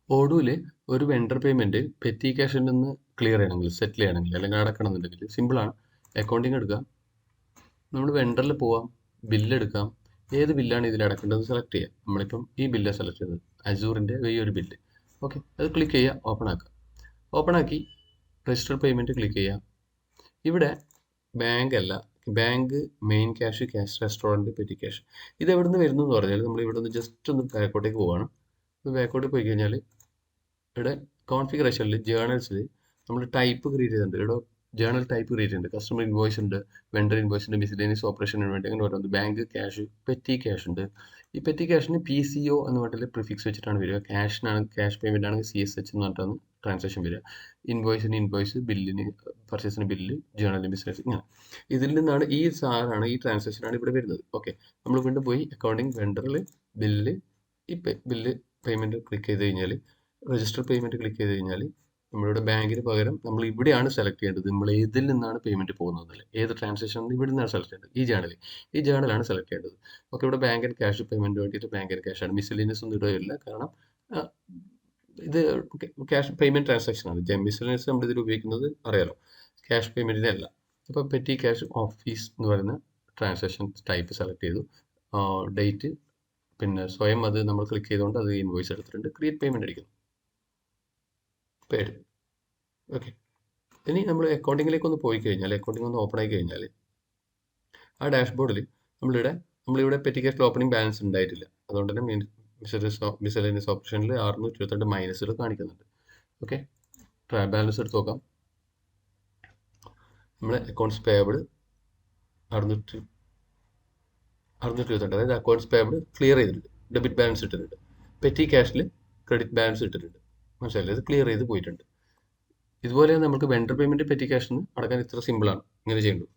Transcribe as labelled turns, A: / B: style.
A: ഓഡുവിൽ ഒരു vendor payment petty ക്യാഷിൽ നിന്ന് clear ചെയ്യണമെങ്കിൽ സെറ്റിൽ ചെയ്യണമെങ്കിൽ അല്ലെങ്കിൽ അടക്കണമെന്നുണ്ടെങ്കിൽ സിമ്പിളാണ്. അക്കൗണ്ടിങ് എടുക്കുക, നമ്മൾ വെണ്ടറിൽ പോവാം, ബില്ല് എടുക്കാം. ഏത് ബില്ലാണ് ഇതിൽ അടക്കേണ്ടത് സെലക്ട് ചെയ്യുക. നമ്മളിപ്പം ഈ ബില്ലാണ് സെലക്ട് ചെയ്തത്, അസൂറിൻ്റെ ഈ ഒരു ബില്ല്. ഓക്കെ, അത് ക്ലിക്ക് ചെയ്യുക, ഓപ്പൺ ആക്കുക. ഓപ്പൺ ആക്കി രജിസ്റ്റർ പേയ്മെൻറ്റ് ക്ലിക്ക് ചെയ്യുക. ഇവിടെ ബാങ്ക് അല്ല, bank, main cash, cash restaurant, petty cash. ഇത് എവിടെ നിന്ന് വരുന്നു എന്ന് പറഞ്ഞാൽ നമ്മൾ ഇവിടെ നിന്ന് ജസ്റ്റ് ഒന്ന് ബാക്കോട്ടേക്ക് പോവുകയാണ്. ബാക്കോട്ട് പോയി കഴിഞ്ഞാൽ ഇവിടെ കോൺഫിഗറേഷനിൽ ജേണൽസിൽ നമ്മൾ ടൈപ്പ് ക്രിയേറ്റ് ചെയ്തിട്ടുണ്ട്. ഇവിടെ ജേണൽ ടൈപ്പ് ക്രിയേറ്റ് ചെയ്യുന്നുണ്ട്. കസ്റ്റമർ ഇൻവോയ്സ് ഉണ്ട്, വെണ്ടർ ഇൻവോയ്സ് ഉണ്ട്, മിസ്ലേനിയസ് ഓപ്പറേഷന് വേണ്ടി അങ്ങനെ ഓരോന്ന്. ബാങ്ക് ക്യാഷ്, പെറ്റി ക്യാഷ് ഉണ്ട്. ഈ പെറ്റി ക്യാഷിന് PCO എന്ന് പറഞ്ഞിട്ട് പ്രിഫിക്സ് വെച്ചിട്ടാണ് വരിക. ക്യാഷിനാണ്, ക്യാഷ് പേയ്മെൻ്റ് ആണെങ്കിൽ CSH എന്ന് പറഞ്ഞിട്ടാണ് ട്രാൻസാക്ഷൻ വരിക. ഇൻവോയ്സിന് ഇൻവോയ്സ്, ബില്ലിന് പർച്ചേസിന് ബില്ല്, ജേണലിന് ബിസിനസ്, ഇങ്ങനെ. ഇതിൽ നിന്നാണ് ഈ സാധനമാണ്, ഈ ട്രാൻസാക്ഷനാണ് ഇവിടെ വരുന്നത്. ഓക്കെ, നമ്മൾ വീണ്ടും പോയി അക്കൗണ്ടിങ്, വെണ്ടറിൽ, ബില്ല്, ഈ ബില്ല് പേയ്മെൻറ്റ് ക്ലിക്ക് ചെയ്ത് കഴിഞ്ഞാൽ, രജിസ്റ്റർ പേയ്മെൻറ്റ് ക്ലിക്ക് ചെയ്ത് കഴിഞ്ഞാൽ നമ്മളിവിടെ ബാങ്കിന് പകരം നമ്മൾ ഇവിടെയാണ് സെലക്ട് ചെയ്യേണ്ടത്. നമ്മൾ ഏതിൽ നിന്നാണ് പേയ്മെൻറ്റ് പോകുന്നത്, ഏത് ട്രാൻസാക്ഷൻ ഇവിടെ നിന്നാണ് സെലക്ട് ചെയ്യേണ്ടത്. ഈ ജേണലാണ് സെലക്ട് ചെയ്യേണ്ടത്. ഓക്കെ, ഇവിടെ ബാങ്ക് ആൻഡ് ക്യാഷ് പേയ്മെൻറ്റ് വേണ്ടിയിട്ട് ബാങ്ക് ആൻഡ് ക്യാഷ് ആണ്. മിസ്സലേനിയസ് ഒന്നും ഇടുകയില്ല, കാരണം ഇത് ക്യാഷ് പേയ്മെൻറ്റ് ട്രാൻസാക്ഷൻ ആണ്. മിസ്സലേനിയസ് നമ്മൾ ഇതിൽ ഉപയോഗിക്കുന്നത് അറിയാലോ, ക്യാഷ് പേയ്മെൻറ്റിനെ അല്ല. അപ്പോൾ പെറ്റി ക്യാഷ് ഓഫീസ് എന്ന് പറയുന്ന ട്രാൻസാക്ഷൻ ടൈപ്പ് സെലക്ട് ചെയ്തു. ഡേറ്റ്, പിന്നെ സ്വയം അത് നമ്മൾ ക്ലിക്ക് ചെയ്തുകൊണ്ട് അത് ഇൻവോയ്സ് എടുത്തിട്ടുണ്ട്. ക്രിയേറ്റ് പേയ്മെൻറ്റ് അടിക്കുന്നു, പേഡ്. ഓക്കെ, ഇനി നമ്മൾ അക്കൗണ്ടിങ്ങിലേക്ക് ഒന്ന് പോയി കഴിഞ്ഞാൽ, അക്കൗണ്ടിങ് ഒന്ന് ഓപ്പൺ ആയി കഴിഞ്ഞാൽ, ആ ഡാഷ്ബോർഡിൽ നമ്മളിവിടെ പെറ്റി ക്യാഷിൽ ഓപ്പണിംഗ് ബാലൻസ് ഉണ്ടായിട്ടില്ല. അതുകൊണ്ട് തന്നെ മിസലേനിയസ് ഓപ്പറേഷനിൽ 622 മൈനസുകൾ കാണിക്കുന്നുണ്ട്. ഓക്കെ, ട്രയൽ ബാലൻസ് എടുത്ത് നോക്കാം. നമ്മളെ അക്കൗണ്ട്സ് പേയബിൾ 622, അതായത് അക്കൗണ്ട്സ് പേയബിൾ ക്ലിയർ ചെയ്തിട്ടുണ്ട്, ഡെബിറ്റ് ബാലൻസ് ഇട്ടിട്ടുണ്ട്. പെറ്റി ക്യാഷിൽ ക്രെഡിറ്റ് ബാലൻസ് ഇട്ടിട്ടുണ്ട്. മനസ്സിലായില്ലേ, ഇത് ക്ലിയർ ചെയ്ത് പോയിട്ടുണ്ട്. ഇതുപോലെ നമുക്ക് വെണ്ടർ പേയ്മെൻറ്റ് പെറ്റി ക്യാഷിന് അടക്കാൻ ഇത്ര സിമ്പിളാണ്. ഇങ്ങനെ ചെയ്യേണ്ടത്.